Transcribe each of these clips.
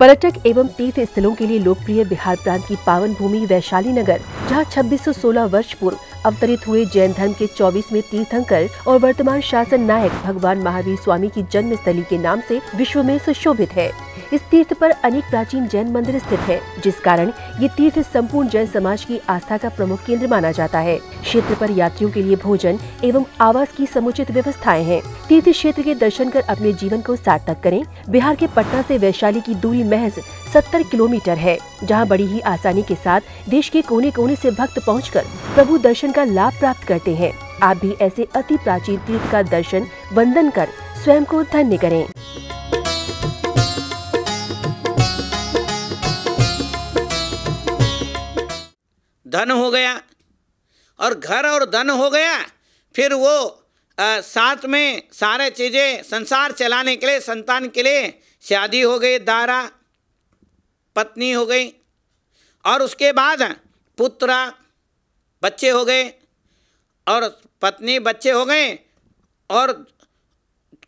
पर्यटक एवं तीर्थ स्थलों के लिए लोकप्रिय बिहार प्रांत की पावन भूमि वैशाली नगर, जहां 2616 वर्ष पूर्व अवतरित हुए जैन धर्म के 24वें तीर्थंकर और वर्तमान शासन नायक भगवान महावीर स्वामी की जन्म स्थली के नाम से विश्व में सुशोभित है। इस तीर्थ पर अनेक प्राचीन जैन मंदिर स्थित है, जिस कारण ये तीर्थ संपूर्ण जैन समाज की आस्था का प्रमुख केंद्र माना जाता है। क्षेत्र पर यात्रियों के लिए भोजन एवं आवास की समुचित व्यवस्थाएं हैं। तीर्थ क्षेत्र के दर्शन कर अपने जीवन को सार्थक करें। बिहार के पटना से वैशाली की दूरी महज 70 किलोमीटर है, जहां बड़ी ही आसानी के साथ देश के कोने कोने से भक्त पहुंचकर प्रभु दर्शन का लाभ प्राप्त करते हैं। आप भी ऐसे अति प्राचीन तीर्थ का दर्शन वंदन कर स्वयं को धन्य करें। धन हो गया और घर और धन हो गया, फिर वो साथ में सारे चीज़ें संसार चलाने के लिए, संतान के लिए शादी हो गई, दारा पत्नी हो गई, और उसके बाद पुत्र बच्चे हो गए, और पत्नी बच्चे हो गए, और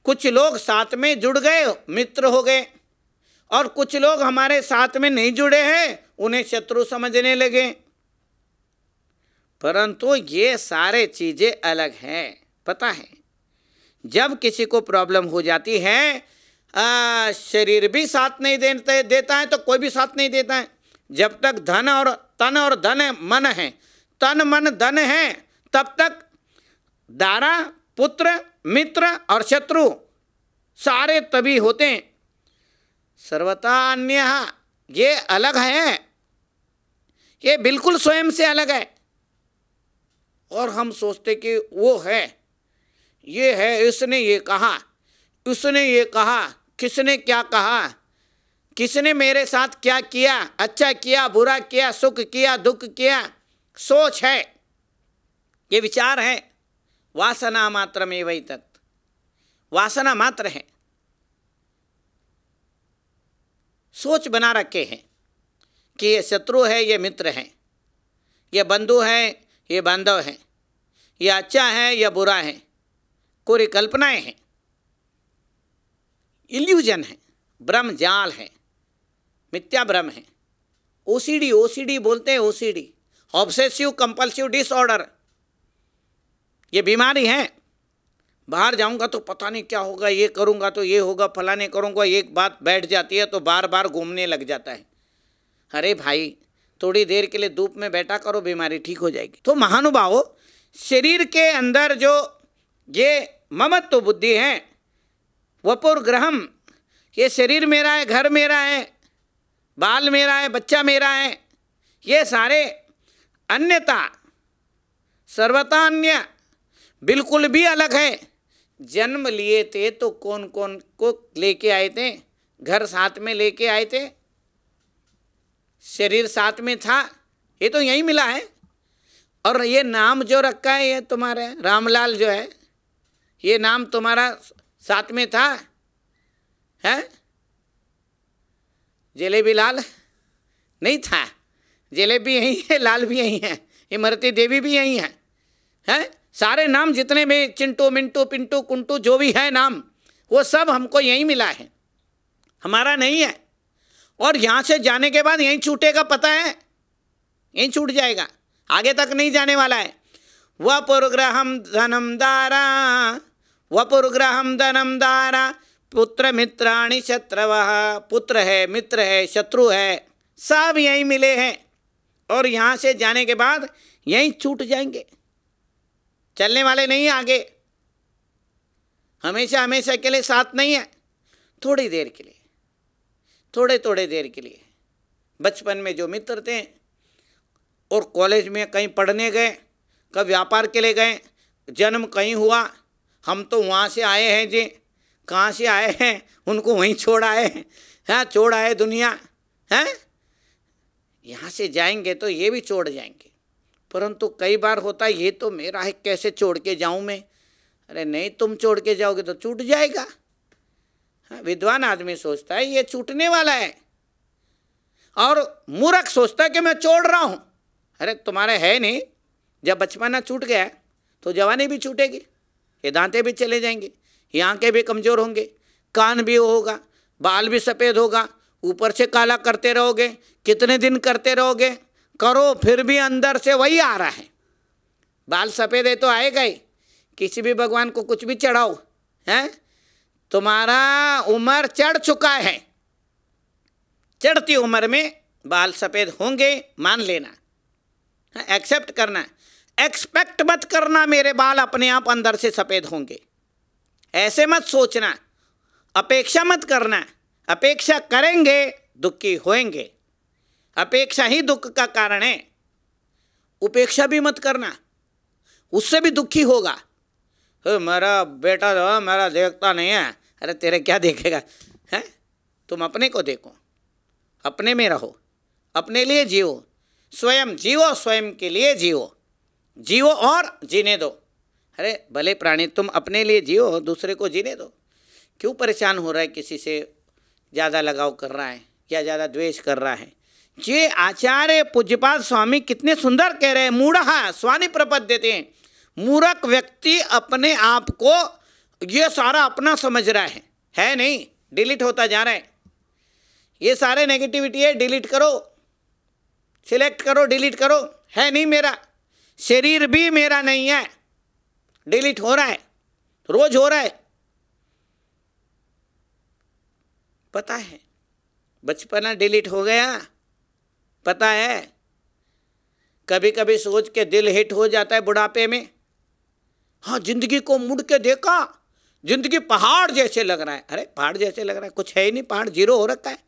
कुछ लोग साथ में जुड़ गए, मित्र हो गए, और कुछ लोग हमारे साथ में नहीं जुड़े हैं, उन्हें शत्रु समझने लगे। परंतु ये सारे चीज़ें अलग हैं। पता है, जब किसी को प्रॉब्लम हो जाती है, शरीर भी साथ नहीं देता है तो कोई भी साथ नहीं देता है। जब तक धन और तन और धन मन है, तन मन धन है, तब तक दारा, पुत्र, मित्र और शत्रु सारे तभी होते हैं। सर्वथा अन्य, ये अलग है, ये बिल्कुल स्वयं से अलग है। और हम सोचते कि वो है, ये है, इसने ये कहा, उसने ये कहा, किसने क्या कहा, किसने मेरे साथ क्या किया, अच्छा किया, बुरा किया, सुख किया, दुख किया। सोच है, ये विचार है। वासना मात्र में वही तत्व, वासना मात्र है। सोच बना रखे हैं कि ये शत्रु है, ये मित्र है, ये बंधु है, ये बांधव है, ये अच्छा है, यह बुरा है। कोई कल्पनाएं हैं, इल्यूजन है, भ्रम जाल है, मिथ्या भ्रम है। ओसीडी बोलते हैं, ओसीडी ऑब्सेसिव कंपल्सिव डिसऑर्डर, ये बीमारी है। बाहर जाऊंगा तो पता नहीं क्या होगा, ये करूंगा तो ये होगा, फलाने करूंगा, एक बात बैठ जाती है तो बार बार घूमने लग जाता है। अरे भाई, थोड़ी देर के लिए धूप में बैठा करो, बीमारी ठीक हो जाएगी। तो महानुभावों, शरीर के अंदर जो ये ममत्व बुद्धि है, वपुर ग्रहम, ये शरीर मेरा है, घर मेरा है, बाल मेरा है, बच्चा मेरा है, ये सारे अन्यता, सर्वथा अन्य, बिल्कुल भी अलग है। जन्म लिए थे तो कौन कौन को लेके आए थे? घर साथ में लेके आए थे, शरीर साथ में था, ये तो यहीं मिला है। और ये नाम जो रखा है, ये तुम्हारे रामलाल जो है, ये नाम तुम्हारा साथ में था, है? जलेबी लाल नहीं था, जलेबी यही है, लाल भी यही है, इमरती देवी भी यही है, हैं? सारे नाम जितने भी चिंटू, मिंटू, पिंटू, कुंटू जो भी है नाम, वो सब हमको यहीं मिला है, हमारा नहीं है। और यहाँ से जाने के बाद यहीं छूटेगा, पता है, यहीं छूट जाएगा, आगे तक नहीं जाने वाला है। वपुर्ग्रहम धनम दारा, वपुर्ग्रहम धनम दारा, पुत्र मित्राणि शत्रवः, पुत्र है, मित्र है, शत्रु है, सब यहीं मिले हैं। और यहाँ से जाने के बाद यहीं छूट जाएंगे, चलने वाले नहीं आगे, हमेशा हमेशा के लिए साथ नहीं है, थोड़ी देर के लिए, थोड़े देर के लिए। बचपन में जो मित्र थे और कॉलेज में कहीं पढ़ने गए, कभी व्यापार के लिए गए, जन्म कहीं हुआ, हम तो वहाँ से आए हैं जी, कहाँ से आए हैं, उनको वहीं छोड़ आए हैं, हाँ, छोड़ आए दुनिया, हैं? यहाँ से जाएंगे तो ये भी छोड़ जाएंगे। परंतु कई बार होता है, ये तो मेरा है, कैसे छोड़ के जाऊँ मैं? अरे नहीं, तुम छोड़ के जाओगे तो छूट जाएगा। हाँ, विद्वान आदमी सोचता है ये छूटने वाला है, और मूर्ख सोचता है कि मैं छोड़ रहा हूँ। अरे तुम्हारे है नहीं, जब बचपना छूट गया तो जवानी भी छूटेगी, ये दांतें भी चले जाएंगे, ये आंखें भी कमज़ोर होंगे, कान भी होगा, बाल भी सफ़ेद होगा, ऊपर से काला करते रहोगे, कितने दिन करते रहोगे, करो फिर भी अंदर से वही आ रहा है। बाल सफ़ेद है तो आएगा ही, किसी भी भगवान को कुछ भी चढ़ाओ, हैं? तुम्हारा उम्र चढ़ चुका है, चढ़ती उम्र में बाल सफ़ेद होंगे, मान लेना, एक्सेप्ट करना, एक्सपेक्ट मत करना मेरे बाल अपने आप अंदर से सफ़ेद होंगे, ऐसे मत सोचना, अपेक्षा मत करना। अपेक्षा करेंगे दुखी होएंगे, अपेक्षा ही दुख का कारण है। उपेक्षा भी मत करना, उससे भी दुखी होगा। मेरा बेटा जो मेरा देखता नहीं है, अरे तेरे क्या देखेगा, हैं? तुम अपने को देखो, अपने में रहो, अपने लिए जियो, स्वयं जियो, स्वयं के लिए जियो, जियो और जीने दो। अरे भले प्राणी, तुम अपने लिए जियो, दूसरे को जीने दो। क्यों परेशान हो रहा है, किसी से ज़्यादा लगाव कर रहा है या ज़्यादा द्वेष कर रहा है? ये आचार्य पूज्यपाद स्वामी कितने सुंदर कह रहे हैं, मूढ़ः स्वानि प्रपद्यते हैं। मूर्ख व्यक्ति अपने आप को ये सारा अपना समझ रहा है नहीं, डिलीट होता जा रहा है। ये सारे नेगेटिविटी है, डिलीट करो, सिलेक्ट करो, डिलीट करो, है नहीं मेरा, शरीर भी मेरा नहीं है, डिलीट हो रहा है, रोज हो रहा है। पता है, बचपना डिलीट हो गया, पता है। कभी कभी सोच के दिल हिट हो जाता है बुढ़ापे में, हाँ जिंदगी को मुड़ के देखा, जिंदगी पहाड़ जैसे लग रहा है। अरे पहाड़ जैसे लग रहा है, कुछ है ही नहीं, पहाड़ जीरो हो रखा है,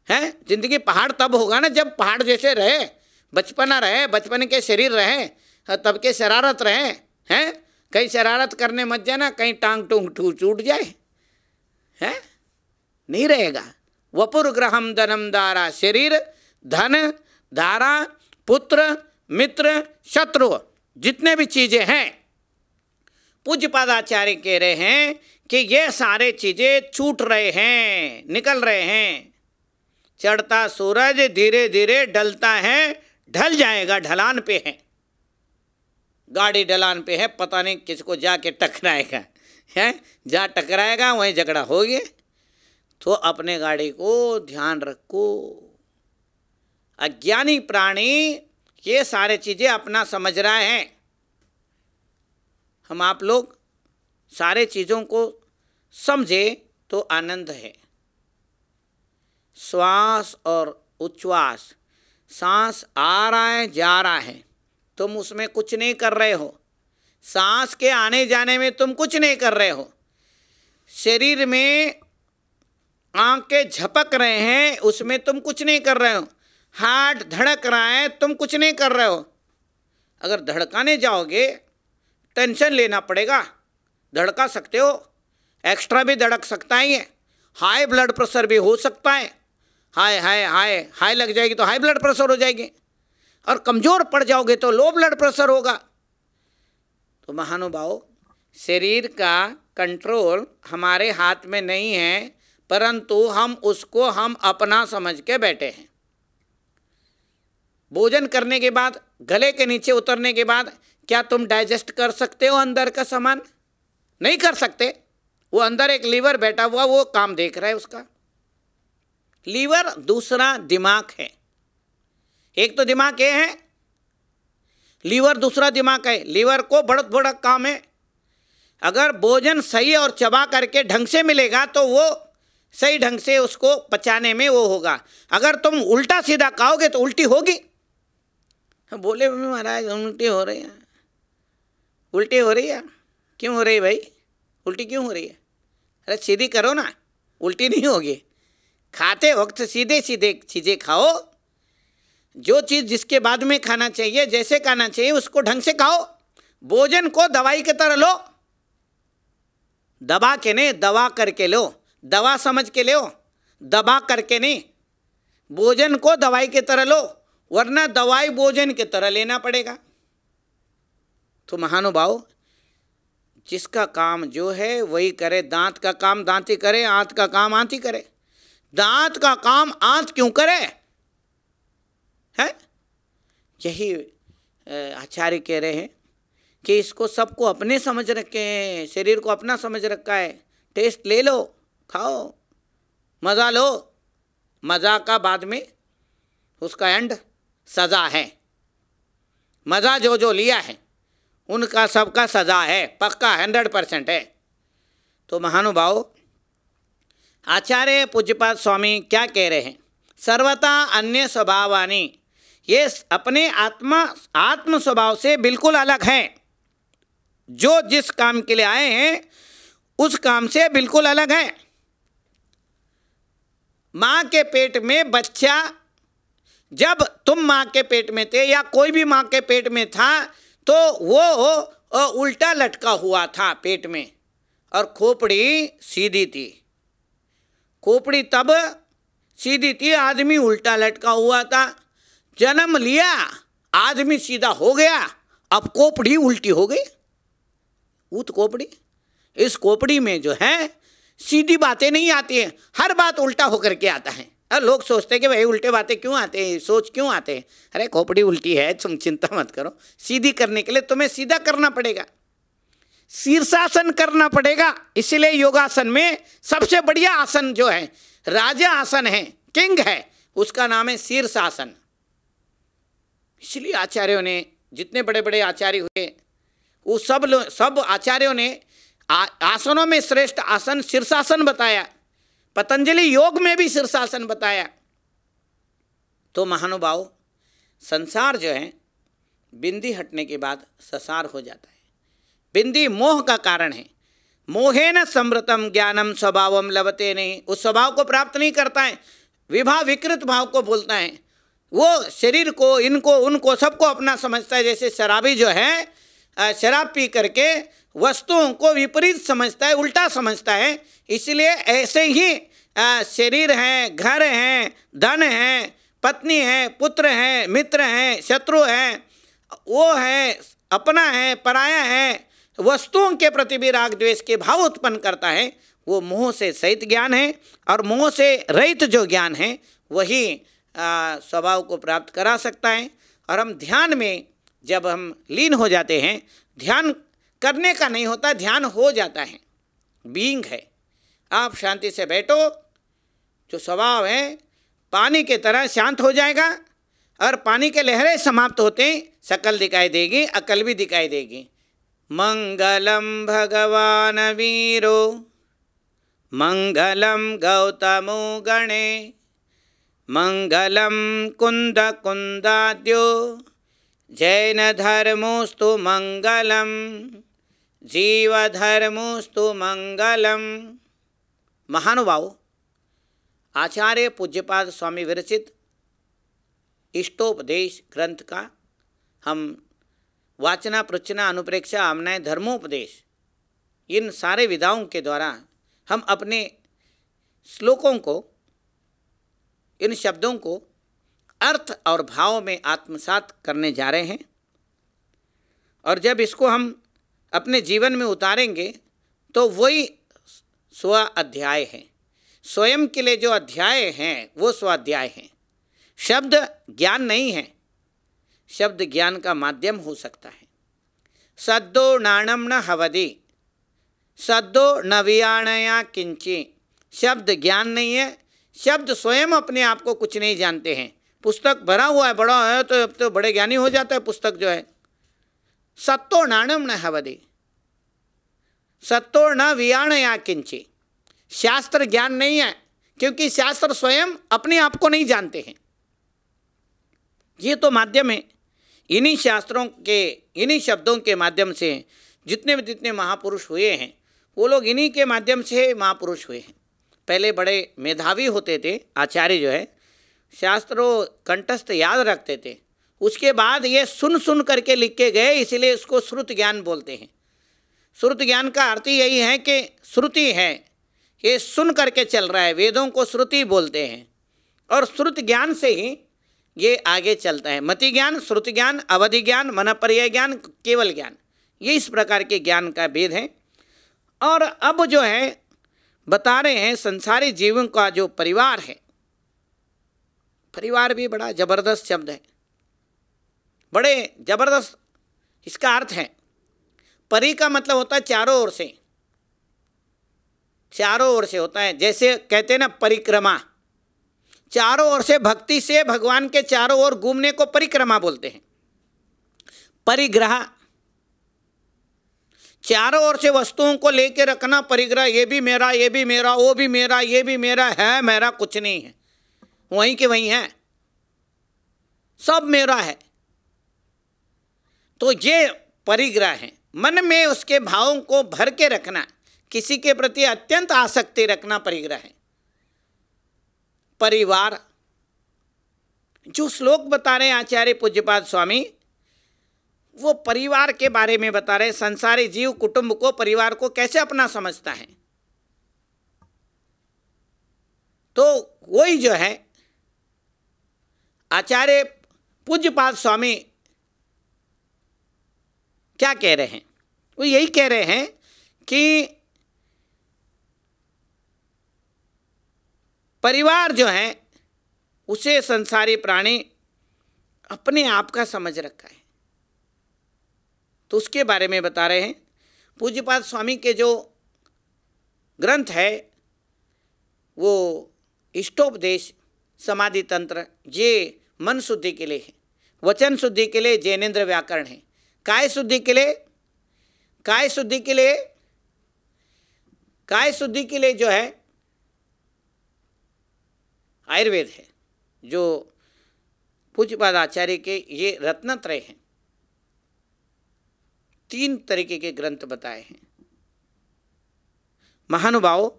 हैं? जिंदगी पहाड़ तब होगा ना जब पहाड़ जैसे रहे, बचपना रहे, बचपन के शरीर रहे, तब के शरारत रहे, हैं? कहीं शरारत करने मत जाना, कहीं टांग टूंग टूट जाए, हैं? नहीं रहेगा। वपुर ग्रहम धनम दारा, शरीर धन धारा पुत्र मित्र शत्रु, जितने भी चीजें हैं, पूज्यपाद आचार्य कह रहे हैं कि ये सारे चीजें छूट रहे हैं, निकल रहे हैं। चढ़ता सूरज धीरे धीरे ढलता है, ढल जाएगा, ढलान पे है, गाड़ी ढलान पे है, पता नहीं किसको जाके टकराएगा, है? जहाँ टकराएगा वहीं झगड़ा हो गया। तो अपने गाड़ी को ध्यान रखो। अज्ञानी प्राणी ये सारे चीजें अपना समझ रहा है। हम आप लोग सारे चीज़ों को समझे तो आनंद है। श्वास और उच्छ्वास, सांस आ रहा है जा रहा है, तुम उसमें कुछ नहीं कर रहे हो। सांस के आने जाने में तुम कुछ नहीं कर रहे हो। शरीर में आंखें झपक रहे हैं, उसमें तुम कुछ नहीं कर रहे हो। हार्ट धड़क रहा है, तुम कुछ नहीं कर रहे हो। अगर धड़काने जाओगे टेंशन लेना पड़ेगा, धड़का सकते हो, एक्स्ट्रा भी धड़क सकता है, ये हाई ब्लड प्रेशर भी हो सकता है। हाई लग जाएगी तो हाई ब्लड प्रेशर हो जाएगी, और कमज़ोर पड़ जाओगे तो लो ब्लड प्रेशर होगा। तो महानुभाव, शरीर का कंट्रोल हमारे हाथ में नहीं है, परंतु हम उसको अपना समझ के बैठे हैं। भोजन करने के बाद, गले के नीचे उतरने के बाद, क्या तुम डाइजेस्ट कर सकते हो अंदर का सामान? नहीं कर सकते। वो अंदर एक लीवर बैठा हुआ, वो काम देख रहा है उसका। लीवर दूसरा दिमाग है। एक तो दिमाग ये है, लीवर दूसरा दिमाग है। लीवर को बड़ा काम है। अगर भोजन सही और चबा करके ढंग से मिलेगा तो वो सही ढंग से उसको पचाने में वो होगा। अगर तुम उल्टा सीधा खाओगे तो उल्टी होगी। बोले महाराज उल्टी हो रही है, उल्टी हो रही है, क्यों हो रही है भाई? उल्टी क्यों हो रही है? अरे सीधी करो ना, उल्टी नहीं होगी। खाते वक्त सीधे सीधे चीज़ें खाओ। जो चीज़ जिसके बाद में खाना चाहिए, जैसे खाना चाहिए, उसको ढंग से खाओ। भोजन को दवाई की तरह लो, दबा के नहीं, दवा करके लो। दवा समझ के लो, दबा करके नहीं। भोजन को दवाई की तरह लो, वरना दवाई भोजन की तरह लेना पड़ेगा। तो महानुभाव, जिसका काम जो है वही करे। दांत का काम दांत ही करे, आंत का काम आंत ही करे। दांत का काम आंत क्यों करे? है यही आचार्य कह रहे हैं कि इसको सबको अपने समझ रखे हैं, शरीर को अपना समझ रखा है। टेस्ट ले लो, खाओ, मज़ा लो, मज़ा का बाद में उसका एंड सज़ा है। मज़ा जो जो लिया है उनका सबका सज़ा है, पक्का 100% है। तो महानुभाव, आचार्य पूज्यपाद स्वामी क्या कह रहे हैं? सर्वथा अन्य स्वभावानी, ये अपने आत्म स्वभाव से बिल्कुल अलग हैं। जो जिस काम के लिए आए हैं उस काम से बिल्कुल अलग है। माँ के पेट में बच्चा, जब तुम माँ के पेट में थे या कोई भी माँ के पेट में था तो वो उल्टा लटका हुआ था पेट में, और खोपड़ी सीधी थी। खोपड़ी तब सीधी थी, आदमी उल्टा लटका हुआ था। जन्म लिया, आदमी सीधा हो गया, अब खोपड़ी उल्टी हो गई। ऊत खोपड़ी, इस खोपड़ी में जो है सीधी बातें नहीं आती हैं, हर बात उल्टा होकर के आता है। और लोग सोचते हैं कि भाई उल्टे बातें क्यों आते हैं, सोच क्यों आते हैं। अरे खोपड़ी उल्टी है, तुम चिंता मत करो, सीधी करने के लिए तुम्हें सीधा करना पड़ेगा, शीर्षासन करना पड़ेगा। इसलिए योगासन में सबसे बढ़िया आसन जो है, राजा आसन है, किंग है, उसका नाम है शीर्षासन। इसलिए आचार्यों ने, जितने बड़े बड़े आचार्य हुए, वो सब आचार्यों ने आसनों में श्रेष्ठ आसन शीर्षासन बताया। पतंजलि योग में भी शीर्षासन बताया। तो महानुभाव, संसार जो है बिंदी हटने के बाद ससार हो जाता है। बिंदी मोह का कारण है। मोहेन समृतम ज्ञानम स्वभावम लभते नहीं, उस स्वभाव को प्राप्त नहीं करता है, विभा विकृत भाव को बोलता है। वो शरीर को, इनको, उनको, सबको अपना समझता है। जैसे शराबी जो है शराब पी करके वस्तुओं को विपरीत समझता है, उल्टा समझता है। इसलिए ऐसे ही शरीर है, घर है, धन है, पत्नी है, पुत्र है, मित्र है, शत्रु है, वो है, अपना है, पराया है, वस्तुओं के प्रति भी राग द्वेष के भाव उत्पन्न करता है। वो मोह से सहित ज्ञान है, और मोह से रहित जो ज्ञान है वही स्वभाव को प्राप्त करा सकता है। और हम ध्यान में जब हम लीन हो जाते हैं, ध्यान करने का नहीं होता, ध्यान हो जाता है, बीइंग है। आप शांति से बैठो, जो स्वभाव है पानी के तरह शांत हो जाएगा, और पानी के लहरें समाप्त होते ही शकल दिखाई देगी, अकल भी दिखाई देगी। मंगलम भगवान वीरो, मंगलम गौतमो गणे, मंगलम कुंद कुंदाद्यो, जैन धर्मोस्तु मंगलम, जीव धर्मोस्तु मंगलम। महानुभाव, आचार्य पूज्यपाद स्वामी विरचित इष्टोपदेश ग्रंथ का हम वाचना, प्रचना, अनुप्रेक्षा, आमनाय, धर्मोपदेश, इन सारे विधाओं के द्वारा हम अपने श्लोकों को, इन शब्दों को अर्थ और भाव में आत्मसात करने जा रहे हैं। और जब इसको हम अपने जीवन में उतारेंगे तो वही स्व अध्याय है। स्वयं के लिए जो अध्याय हैं वो स्वाध्याय हैं। शब्द ज्ञान नहीं है, शब्द ज्ञान का माध्यम हो सकता है। सद्दो नाणम न हवदि, सद्दो न वियाणया किंची। शब्द ज्ञान नहीं है, शब्द स्वयं अपने आप को कुछ नहीं जानते हैं। पुस्तक भरा हुआ है, बड़ा है तो बड़े ज्ञानी हो जाता है पुस्तक जो है। सत्तो नाणम न हवदि, सत्तो न वियाणया किंची। शास्त्र ज्ञान नहीं है, क्योंकि शास्त्र स्वयं अपने आप को नहीं जानते हैं। ये तो माध्यम है। इन्हीं शास्त्रों के, इन्हीं शब्दों के माध्यम से जितने महापुरुष हुए हैं, वो लोग इन्हीं के माध्यम से महापुरुष हुए हैं। पहले बड़े मेधावी होते थे आचार्य जो है, शास्त्रों कंठस्थ याद रखते थे, उसके बाद ये सुन करके लिख के गए, इसीलिए इसको श्रुत ज्ञान बोलते हैं। श्रुत ज्ञान का अर्थ यही है कि श्रुति है, ये सुन करके चल रहा है, वेदों को श्रुति बोलते हैं, और श्रुत ज्ञान से ही ये आगे चलता है। मति ज्ञान, श्रुति ज्ञान, अवधि ज्ञान, मनपर्यय ज्ञान, केवल ज्ञान, ये इस प्रकार के ज्ञान का भेद है। और अब जो है बता रहे हैं संसारी जीवन का जो परिवार है, परिवार भी बड़ा जबरदस्त शब्द है, बड़े जबरदस्त इसका अर्थ है। परि का मतलब होता है चारों ओर से, चारों ओर से होता है। जैसे कहते हैं ना परिक्रमा, चारों ओर से भक्ति से भगवान के चारों ओर घूमने को परिक्रमा बोलते हैं। परिग्रह, चारों ओर से वस्तुओं को लेकर रखना, परिग्रह, ये भी मेरा, ये भी मेरा, वो भी मेरा, ये भी मेरा है, मेरा कुछ नहीं है, वहीं के वहीं है, सब मेरा है। तो ये परिग्रह है। मन में उसके भावों को भर के रखना, किसी के प्रति अत्यंत आसक्ति रखना परिग्रह है। परिवार, जो श्लोक बता रहे हैं आचार्य पूज्यपाद स्वामी, वो परिवार के बारे में बता रहे हैं। संसारी जीव कुटुंब को, परिवार को कैसे अपना समझता है। तो वही जो है आचार्य पूज्यपाद स्वामी क्या कह रहे हैं, वो यही कह रहे हैं कि परिवार जो है उसे संसारी प्राणी अपने आप का समझ रखा है। तो उसके बारे में बता रहे हैं। पूज्यपाद स्वामी के जो ग्रंथ है वो इष्टोपदेश समाधि तंत्र, ये मन शुद्धि के लिए है। वचन शुद्धि के लिए जैनेन्द्र व्याकरण है। काय शुद्धि के लिए, काय शुद्धि के लिए, काय शुद्धि के लिए जो है आयुर्वेद है। जो पूज्यपाद आचार्य के ये रत्नत्रय हैं, 3 तरीके के ग्रंथ बताए हैं। महानुभाव,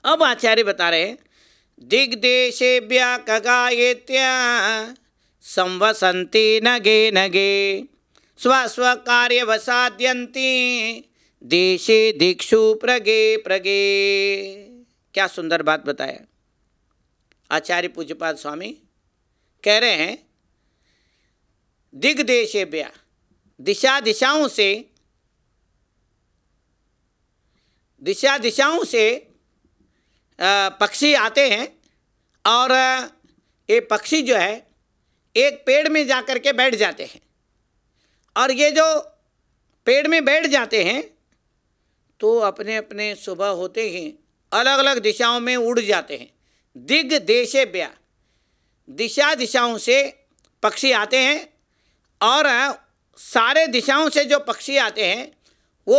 अब आचार्य बता रहे हैं, दिग्देशेभ्यः खगायेत्या संवसन्ति नगे नगे स्वस्वकार्यवसाद्यन्ति देशे दिक्षु प्रगे प्रगे। क्या सुंदर बात बताया आचार्य पूज्यपाद स्वामी। कह रहे हैं दिग्देशेभ्यः, दिशा दिशाओं से, दिशा दिशाओं से पक्षी आते हैं और ये पक्षी जो है एक पेड़ में जाकर के बैठ जाते हैं। और ये जो पेड़ में बैठ जाते हैं तो अपने अपने सुबह होते ही अलग अलग दिशाओं में उड़ जाते हैं। दिग्देशेभ्यः, दिशा दिशाओं से पक्षी आते हैं और सारे दिशाओं से जो पक्षी आते हैं वो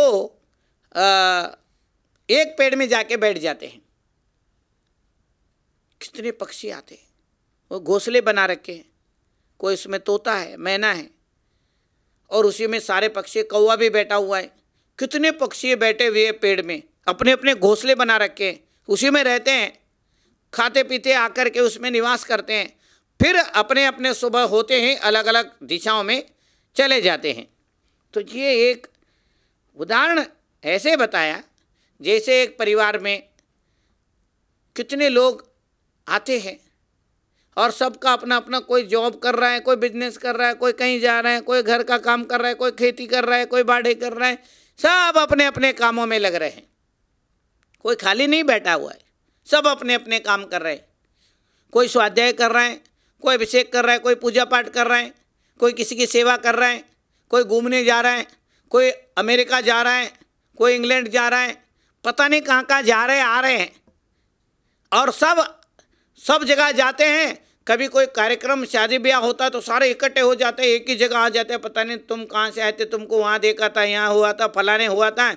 एक पेड़ में जाके बैठ जाते हैं। कितने पक्षी आते हैं, वो घोंसले बना रखे हैं। कोई उसमें तोता है, मैना है, और उसी में सारे पक्षी, कौवा भी बैठा हुआ है। कितने पक्षी बैठे हुए पेड़ में, अपने अपने घोंसले बना रखे हैं, उसी में रहते हैं, खाते पीते आकर के उसमें निवास करते हैं। फिर अपने अपने सुबह होते ही अलग अलग दिशाओं में चले जाते हैं। तो ये एक उदाहरण ऐसे बताया जैसे एक परिवार में कितने लोग आते हैं और सबका अपना अपना, कोई जॉब कर रहा है, कोई बिजनेस कर रहा है, कोई कहीं जा रहा है, कोई घर का काम कर रहा है, कोई खेती कर रहा है, कोई बाढ़े कर रहा है, सब अपने अपने कामों में लग रहे हैं। कोई खाली नहीं बैठा हुआ है, सब अपने अपने काम कर रहे हैं। कोई स्वाध्याय कर रहा है, कोई अभिषेक कर रहा है, कोई पूजा पाठ कर रहा है, कोई किसी की सेवा कर रहा है, कोई घूमने जा रहा है, कोई अमेरिका जा रहा है, कोई इंग्लैंड जा रहा है, पता नहीं कहाँ कहाँ जा रहे आ रहे हैं। और सब जगह जाते हैं। कभी कोई कार्यक्रम शादी ब्याह होता है तो सारे इकट्ठे हो जाते हैं, एक ही जगह आ जाते हैं। पता नहीं तुम कहाँ से आए थे, तुमको वहाँ देखा था, यहाँ हुआ था, फलाने हुआ था।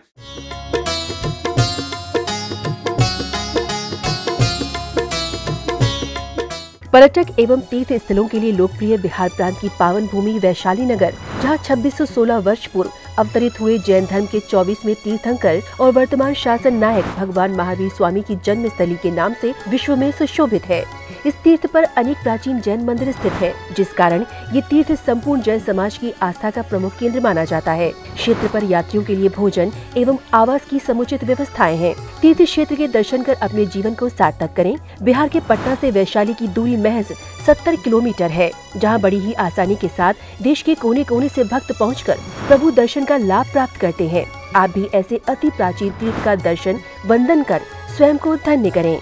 पर्यटक एवं तीर्थ स्थलों के लिए लोकप्रिय बिहार प्रांत की पावन भूमि वैशाली नगर, जहां 2616 वर्ष पूर्व अवतरित हुए जैन धर्म के 24वें तीर्थंकर और वर्तमान शासन नायक भगवान महावीर स्वामी की जन्मस्थली के नाम से विश्व में सुशोभित है। इस तीर्थ पर अनेक प्राचीन जैन मंदिर स्थित है, जिस कारण ये तीर्थ संपूर्ण जैन समाज की आस्था का प्रमुख केंद्र माना जाता है। क्षेत्र पर यात्रियों के लिए भोजन एवं आवास की समुचित व्यवस्थाएं हैं। तीर्थ क्षेत्र के दर्शन कर अपने जीवन को सार्थक करें। बिहार के पटना से वैशाली की दूरी महज 70 किलोमीटर है, जहां बड़ी ही आसानी के साथ देश के कोने कोने से भक्त पहुंचकर प्रभु दर्शन का लाभ प्राप्त करते हैं। आप भी ऐसे अति प्राचीन तीर्थ का दर्शन वंदन कर स्वयं को धन्य करें।